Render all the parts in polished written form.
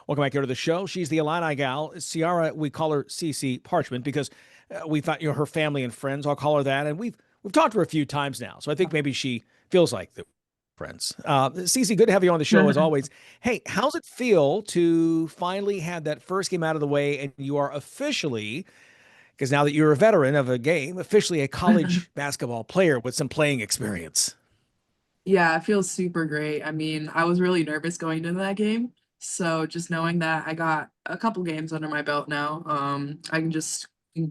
Welcome back here to the show. She's the Illini gal. Ciara, we call her CeCe Parchment because we thought, her family and friends, I'll call her that. And we've talked to her a few times now. So I think maybe she feels like the friends. CeCe, good to have you on the show as always. Hey, how's it feel to finally have that first game out of the way and you are officially, because now that you're a veteran of a game, officially a college basketball player with some playing experience? Yeah, it feels super great. I mean, I was really nervous going into that game. So just knowing that I got a couple games under my belt now, I can just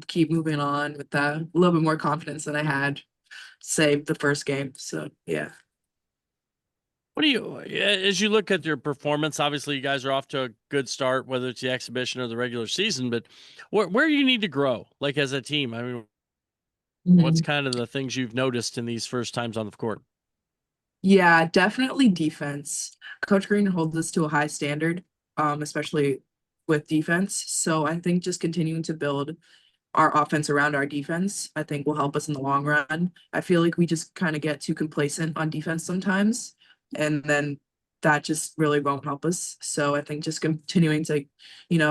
keep moving on with that a little bit more confidence than I had, say, the first game. So yeah. What do you, as you look at your performance, obviously you guys are off to a good start, whether it's the exhibition or the regular season, but where you need to grow, like as a team? I mean, what's Mhm. kind of the things you've noticed in these first times on the court? Yeah, definitely defense. Coach Green holds us to a high standard, especially with defense. So I think just continuing to build our offense around our defense, I think will help us in the long run. I feel like we just kind of get too complacent on defense sometimes, and then that just really won't help us. So I think just continuing to,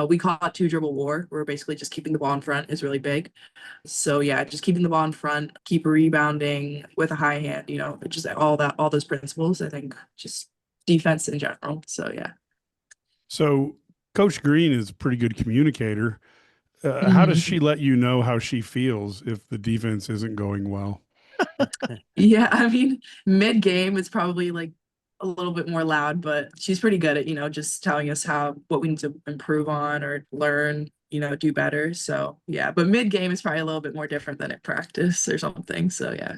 we call it two dribble war. We're basically just keeping the ball in front is really big. So yeah, just keeping the ball in front, keep rebounding with a high hand, just all those principles, I think just defense in general. So yeah. So Coach Green is a pretty good communicator. How does Mhm. she let you know how she feels if the defense isn't going well? Yeah, I mean, mid game it's probably like a little bit more loud, but she's pretty good at, just telling us what we need to improve on or learn, do better. So yeah, but mid game is probably a little bit more different than at practice or something. So yeah.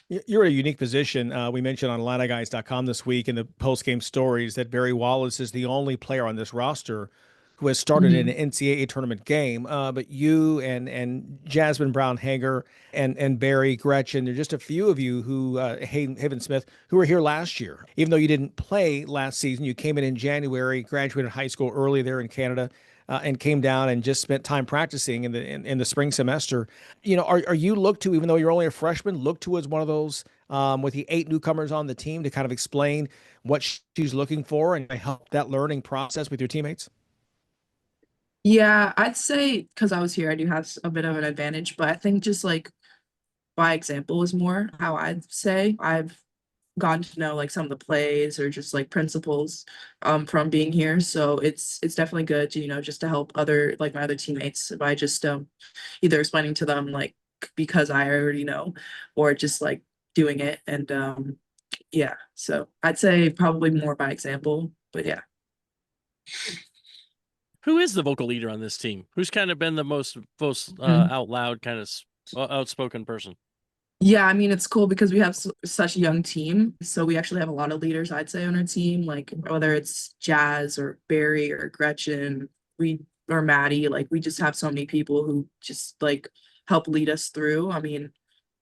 You're in a unique position. We mentioned on IlliniGuys.com this week in the post-game stories that Barry Wallace is the only player on this roster who has started in Mhm. an NCAA tournament game. But you and Jasmine Brown Hager and Barry Gretchen, there are just a few of you who Haven Smith who were here last year. Even though you didn't play last season, you came in January, graduated high school early there in Canada. And came down and just spent time practicing in the spring semester. Are you looked to, even though you're only a freshman, looked to as one of those with the 8 newcomers on the team to kind of explain what she's looking for and help that learning process with your teammates? Yeah, I'd say because I was here, I do have a bit of an advantage, but I think just like by example is more how I'd say I've gotten to know like some of the plays or just like principles from being here. So it's definitely good to, just to help my other teammates by just either explaining to them like because I already know or just like doing it. And yeah, so I'd say probably more by example, but yeah. Who is the vocal leader on this team? Who's kind of been the most Mhm. out loud, kind of outspoken person? Yeah, I mean, it's cool because we have such a young team. So we actually have a lot of leaders, I'd say, on our team, like whether it's Jazz or Barry or Gretchen, we or Maddie, like we just have so many people who just like help lead us through. I mean,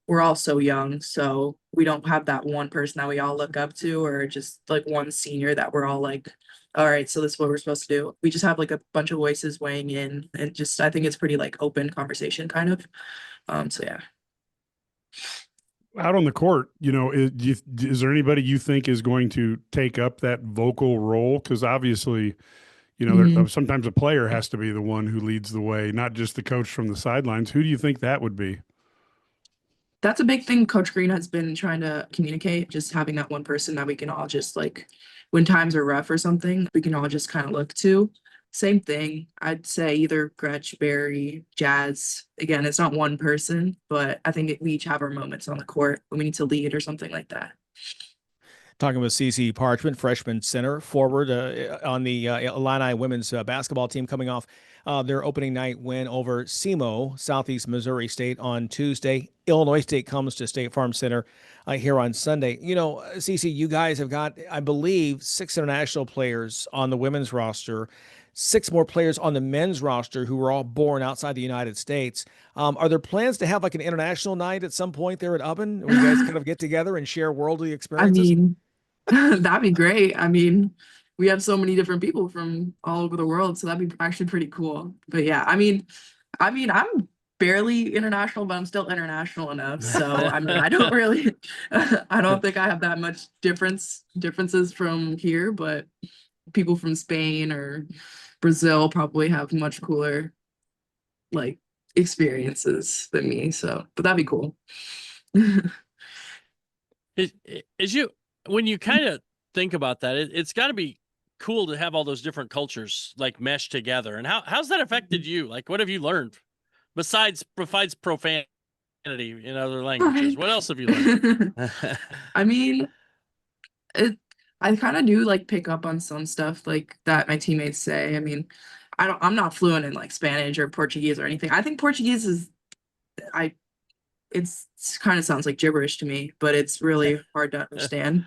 we're all so young, so we don't have that one person that we all look up to or just like one senior that we're all like, all right, so this is what we're supposed to do. We just have like a bunch of voices weighing in and just I think it's pretty like open conversation kind of. So yeah. Out on the court, is there anybody you think is going to take up that vocal role? Because obviously, Mhm. sometimes a player has to be the one who leads the way, not just the coach from the sidelines. Who do you think that would be? That's a big thing Coach Green has been trying to communicate, just having that one person that we can all just like when times are rough or something, we can all just kind of look to. Same thing. I'd say either Gretch, Barry, Jazz. Again, it's not one person, but I think we each have our moments on the court when we need to lead or something like that. Talking with CeCe Parchment, freshman center forward on the Illini women's basketball team, coming off their opening night win over SEMO, Southeast Missouri State, on Tuesday. Illinois State comes to State Farm Center here on Sunday. CeCe, you guys have got, I believe, 6 international players on the women's roster, 6 more players on the men's roster who were all born outside the United States. Are there plans to have like an international night at some point there at Ubben, where you guys kind of get together and share worldly I experiences? mean, that'd be great. I mean, we have so many different people from all over the world, so that'd be actually pretty cool. But yeah, I mean, I'm barely international, but I'm still international enough. So I mean, I don't really, I don't think I have that much differences from here, but people from Spain or Brazil probably have much cooler like experiences than me. So, but that'd be cool. Is you when you kind of think about that, it's got to be cool to have all those different cultures like mesh together. And how's that affected you? Like, what have you learned besides profanity in other languages? What else have you learned? I mean, I kind of do like pick up on some stuff like that my teammates say. I mean, I'm not fluent in like Spanish or Portuguese or anything. I think Portuguese is I it's kind of sounds like gibberish to me, but it's really hard to understand.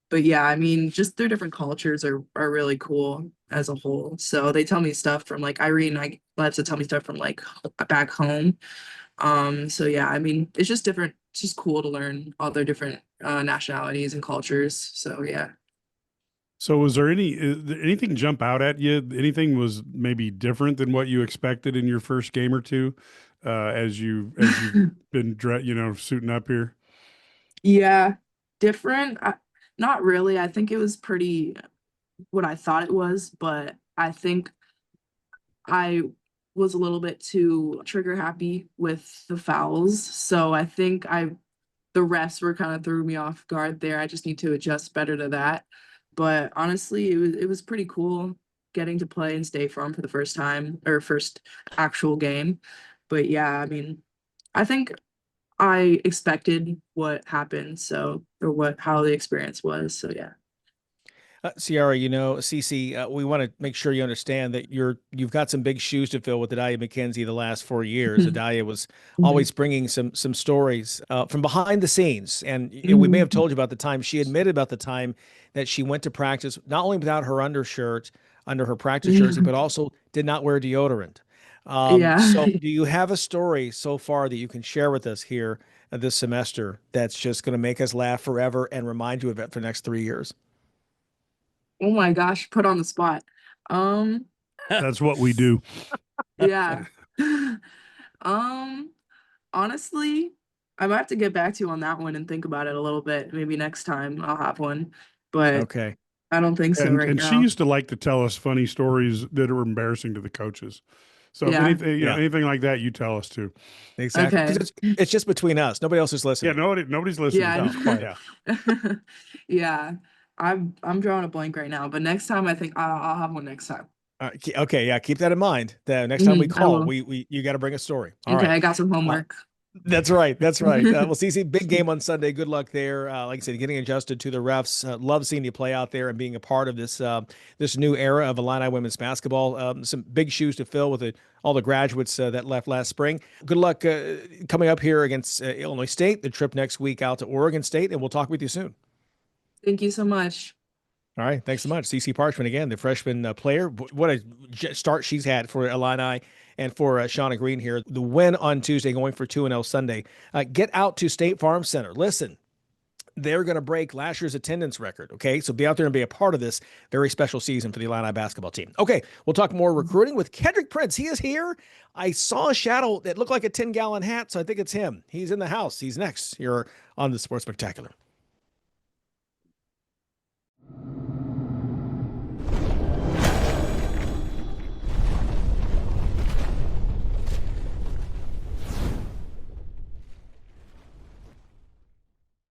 But yeah, I mean, just their different cultures are really cool as a whole. So they tell me stuff from like Irene, I loves to tell me stuff from like back home. So yeah, I mean, it's just different. It's just cool to learn all their different nationalities and cultures. So yeah. So was there anything jump out at you? Anything was maybe different than what you expected in your first game or two, as you've been, suiting up here? Yeah, different. Not really. I think it was pretty what I thought it was, but I think I was a little bit too trigger happy with the fouls. So I think the refs were kind of threw me off guard there. I just need to adjust better to that. But honestly, it was pretty cool getting to play in State Farm for the first time or first actual game. But yeah, I mean, I think I expected what happened, so or how the experience was. So yeah. Ciara, CeCe, we want to make sure you understand that you've got some big shoes to fill with Adalia McKenzie the last 4 years. Adalia was always bringing some stories from behind the scenes, and we may have told you about the time she admitted about the time that she went to practice not only without her undershirt under her practice jersey, but also did not wear deodorant. Yeah. So, do you have a story so far that you can share with us here this semester that's just going to make us laugh forever and remind you of it for the next 3 years? Oh my gosh, put on the spot. Um, That's what we do. yeah. Um, honestly, I might have to get back to you on that one and think about it a little bit. Maybe next time I'll have one, but Okay. I don't think so And right and she now. used to like to tell us funny stories that are embarrassing to the coaches. So if Yeah. anything, Yeah. anything like that, you tell us too. Exactly. Okay. Because it's just between us. Nobody else is Yeah, listening. nobody's listening. Yeah. No, quiet. Yeah. Yeah. I'm drawing a blank right now, but next time I think I'll have one next time. Okay, yeah, keep that in mind. The next time we I call, will. you got to bring a story. All Okay, right. I got some homework. That's right. That's right. Well, CeCe, big game on Sunday. Good luck there. Like I said, getting adjusted to the refs. Love seeing you play out there and being a part of this new era of Illini women's basketball. Some big shoes to fill with all the graduates that left last spring. Good luck coming up here against Illinois State. The trip next week out to Oregon State, and we'll talk with you soon. Thank you so much. All right. Thanks so much. CeCe Parchment, again, the freshman player. What a start she's had for Illini and for Shauna Green here. The win on Tuesday, going for 2-0 Sunday. Get out to State Farm Center. Listen, they're going to break last year's attendance record. Okay. So be out there and be a part of this very special season for the Illini basketball team. Okay. We'll talk more recruiting with Kendrick Prince. He is here. I saw a shadow that looked like a 10-gallon hat. So I think it's him. He's in the house. He's next here on the Sports Spectacular.